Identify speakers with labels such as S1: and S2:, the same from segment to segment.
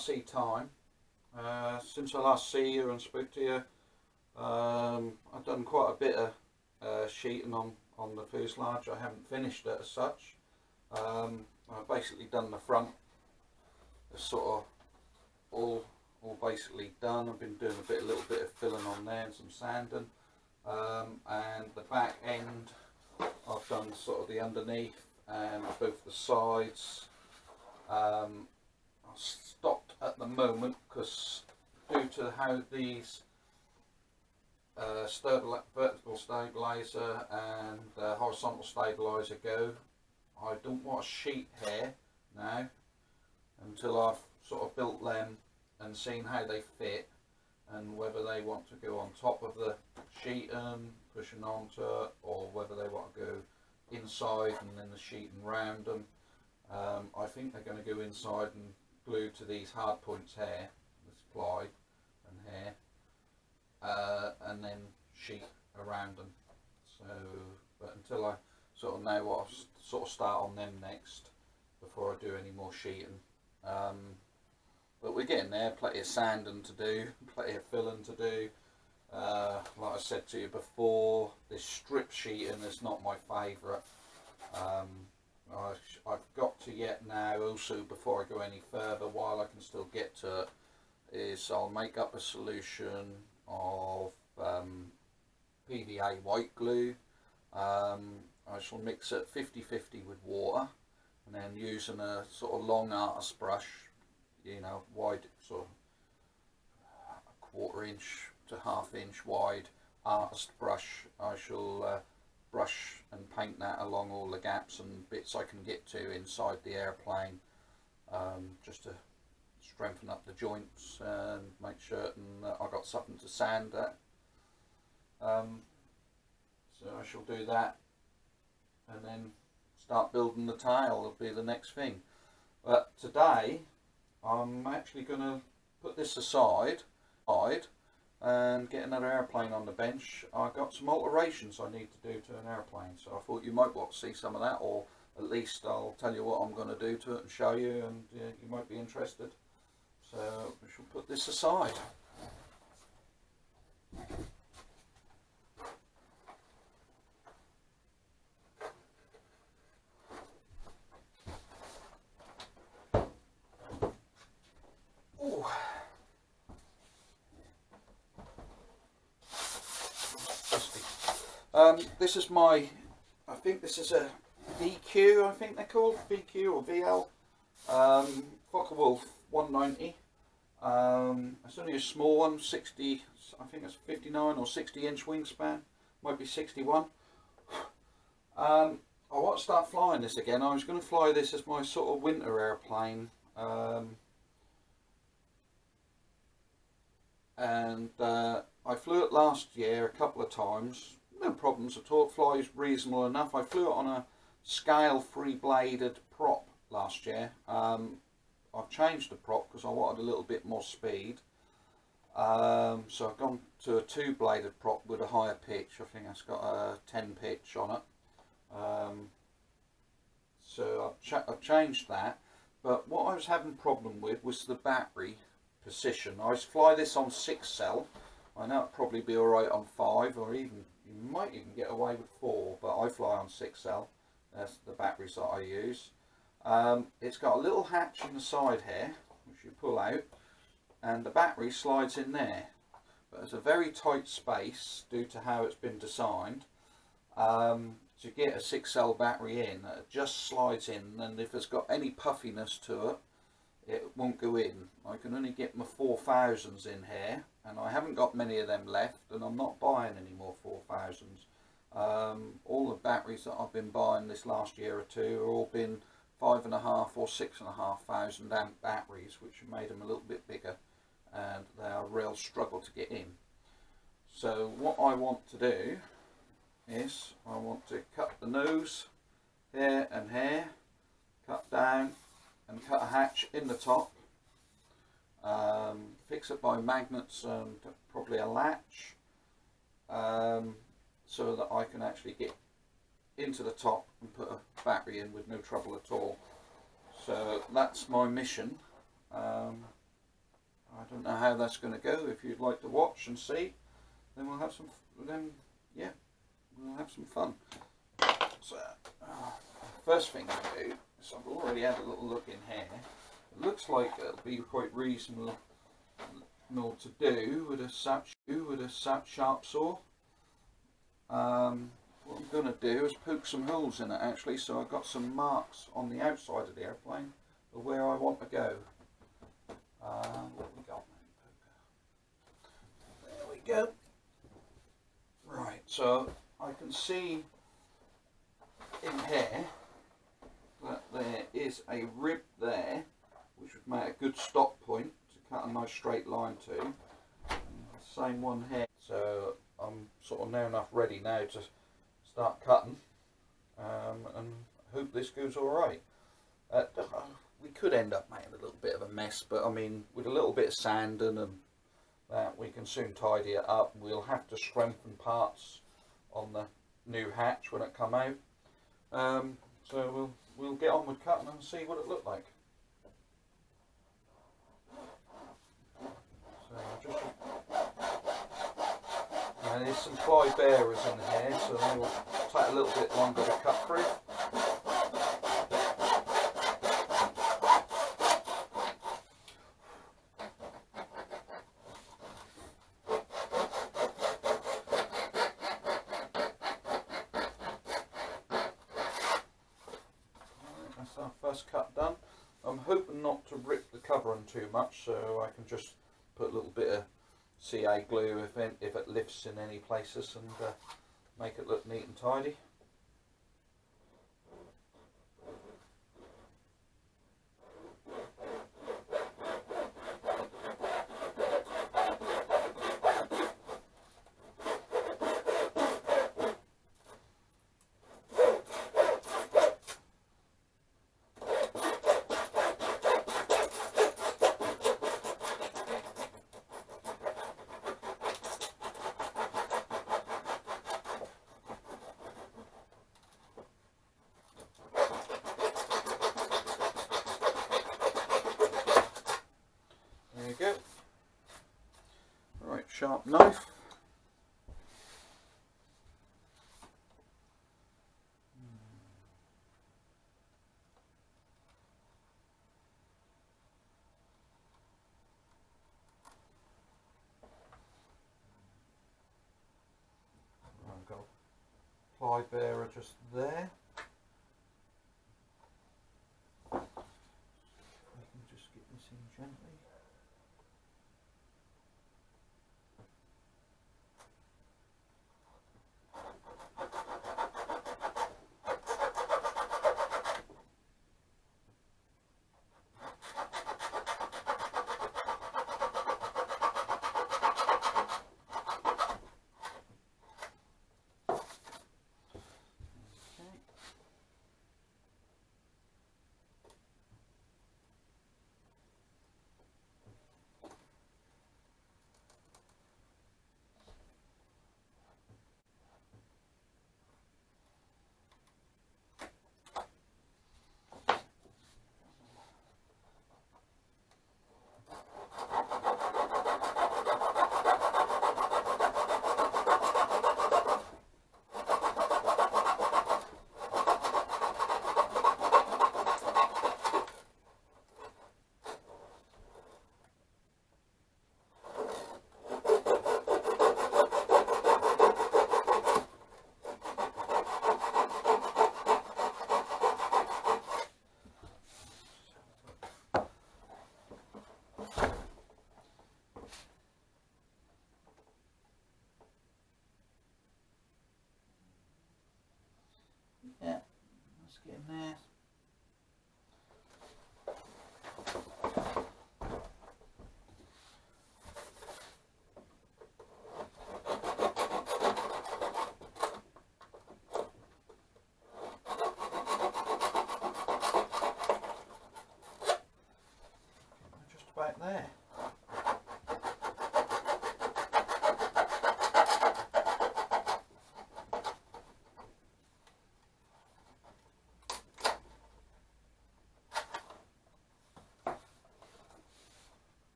S1: RC time. Since I last see you and spoke to you, I've done quite a bit of sheeting on the fuselage. I haven't finished it as such. I've basically done the front. It's sort of all basically done. I've been doing a little bit of filling on there and some sanding. And the back end, I've done sort of the underneath and both the sides. I've stopped at the moment because due to how these vertical stabilizer and horizontal stabilizer go, I don't want to sheet here now until I've sort of built them and seen how they fit and whether they want to go on top of the sheeting, pushing onto it, or whether they want to go inside and then the sheeting round them. I think they're going to go inside and glue to these hard points here, this ply and here, and then sheet around them. So, but until I sort of know what I'll sort of start on them next before I do any more sheeting. But we're getting there, plenty of sanding to do, plenty of filling to do. Like I said to you before, this strip sheeting is not my favourite. I've got to yet now also, before I go any further, while I can still get to it, is I'll make up a solution of PVA white glue. I shall mix it 50-50 with water, and then using a sort of long artist brush, you know, wide, sort of a 1/4 inch to 1/2 inch wide artist brush, I shall brush and paint that along all the gaps and bits I can get to inside the airplane, just to strengthen up the joints and make certain that I got something to sand at. So I shall do that and then start building the tail. Will be the next thing. But today I'm actually going to put this aside and get another airplane on the bench. I've got some alterations I need to do to an airplane, so I thought you might want to see some of that, or at least I'll tell you what I'm going to do to it and show you, and you might be interested. So we shall put this aside. This is my, I think this is a VQ, I think they're called, VQ or VL, FW190. It's only a small one, 60, I think it's 59 or 60 inch wingspan, might be 61. I want to start flying this again. I was going to fly this as my sort of winter airplane, and I flew it last year a couple of times. No problems at all, it flies reasonable enough. I flew it on a scale 3-bladed prop last year. I've changed the prop because I wanted a little bit more speed. So I've gone to a 2-bladed prop with a higher pitch. I think it's got a 10 pitch on it. So I've changed that. But what I was having a problem with was the battery position. I fly this on 6-cell. I know it'd probably be alright on 5, or even you might even get away with 4, but I fly on 6-cell. That's the batteries that I use. It's got a little hatch in the side here, which you pull out, and the battery slides in there. But it's a very tight space due to how it's been designed. To get a 6-cell battery in, it just slides in, and if it's got any puffiness to it, it won't go in. I can only get my 4000s in here, and I haven't got many of them left, and I'm not buying any more 4000s. All the batteries that I've been buying this last year or two are all been 5.5 or 6,500 amp batteries, which have made them a little bit bigger, and they are a real struggle to get in. So what I want to do is I want to cut the nose here and here, cut down and cut a hatch in the top, fix it by magnets and probably a latch, so that I can actually get into the top and put a battery in with no trouble at all. So that's my mission. I don't know how that's going to go. If you'd like to watch and see, then we'll have some. Then yeah, we'll have some fun. So first thing I do is I've already had a little look in here. It looks like it'll be quite reasonable to do with a sap sharp saw. What I'm going to do is poke some holes in it actually, so I've got some marks on the outside of the airplane of where I want to go. What have we got? There we go. Right, so I can see in here that there is a rib there, which would make a good stop point to cut a nice straight line to. And the same one here. So I'm sort of now enough ready now to start cutting, and hope this goes all right. We could end up making a little bit of a mess, but I mean, with a little bit of sanding and that, we can soon tidy it up. We'll have to strengthen parts on the new hatch when it come out. So we'll get on with cutting and see what it looked like. So just there's some ply bearers in here, so they will take a little bit longer to cut through. That's our first cut done. I'm hoping not to rip the covering too much, so I can just put a little bit of CA glue if it lifts in any places, and make it look neat and tidy. Go. Right, sharp knife. I've got a ply bearer just there. I can just get this in gently. Yeah, let's get in there. Just about there.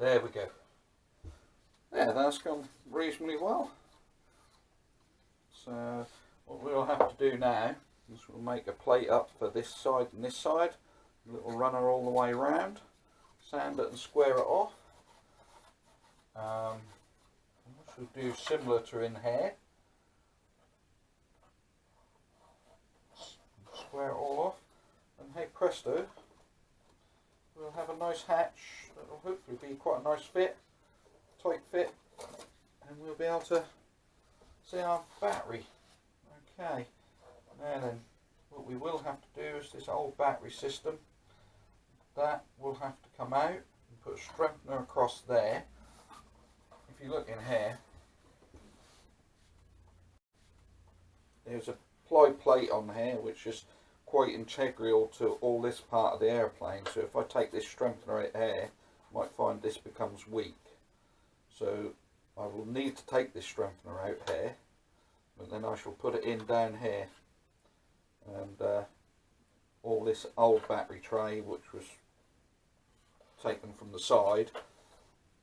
S1: there we go. Yeah, that's gone reasonably well. So what we'll have to do now is we'll make a plate up for this side and this side, a little runner all the way around, sand it and square it off. Which we'll do similar to in here. Square it all off, and hey presto, we'll have a nice hatch that will hopefully be quite a nice fit, tight fit, and we'll be able to see our battery. Okay, now then, what we will have to do is this old battery system, that will have to come out and put a strengthener across there. If you look in here, there's a ply plate on here which is quite integral to all this part of the airplane, so if I take this strengthener out here, I might find this becomes weak, so I will need to take this strengthener out here, but then I shall put it in down here, and all this old battery tray which was taken from the side,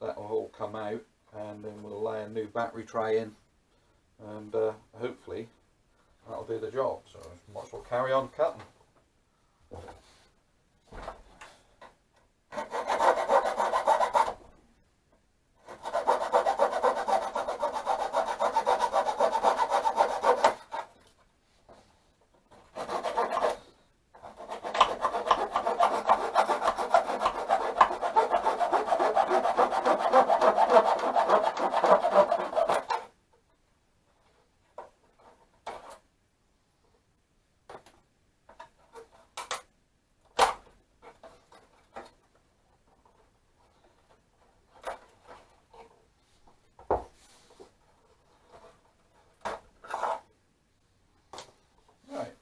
S1: that will all come out, and then we'll lay a new battery tray in, and hopefully that'll do the job. So might as well carry on cutting.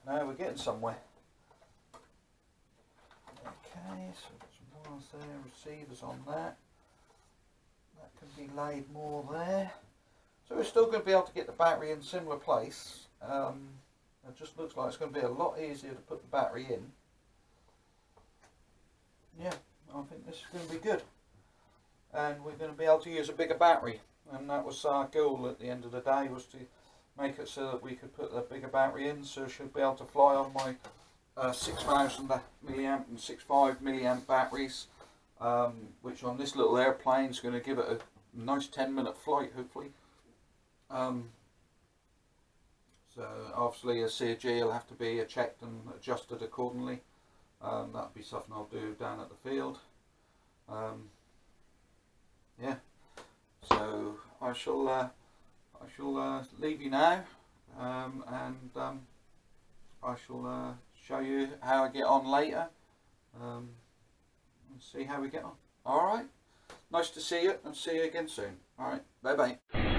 S1: Now we're getting somewhere. Okay, so we've got some wires there, receivers on that. That can be laid more there. So we're still going to be able to get the battery in a similar place. It just looks like it's going to be a lot easier to put the battery in. Yeah, I think this is going to be good. And we're going to be able to use a bigger battery. And that was our goal at the end of the day, was to make it so that we could put a bigger battery in, so she'll be able to fly on my 6000 milliamp and 65 milliamp batteries, which on this little airplane is going to give it a nice 10-minute flight hopefully. So obviously a CG will have to be checked and adjusted accordingly. That'll be something I'll do down at the field. Yeah, so I shall leave you now, and I shall show you how I get on later, and see how we get on. Alright, nice to see you, and see you again soon. Alright, bye bye.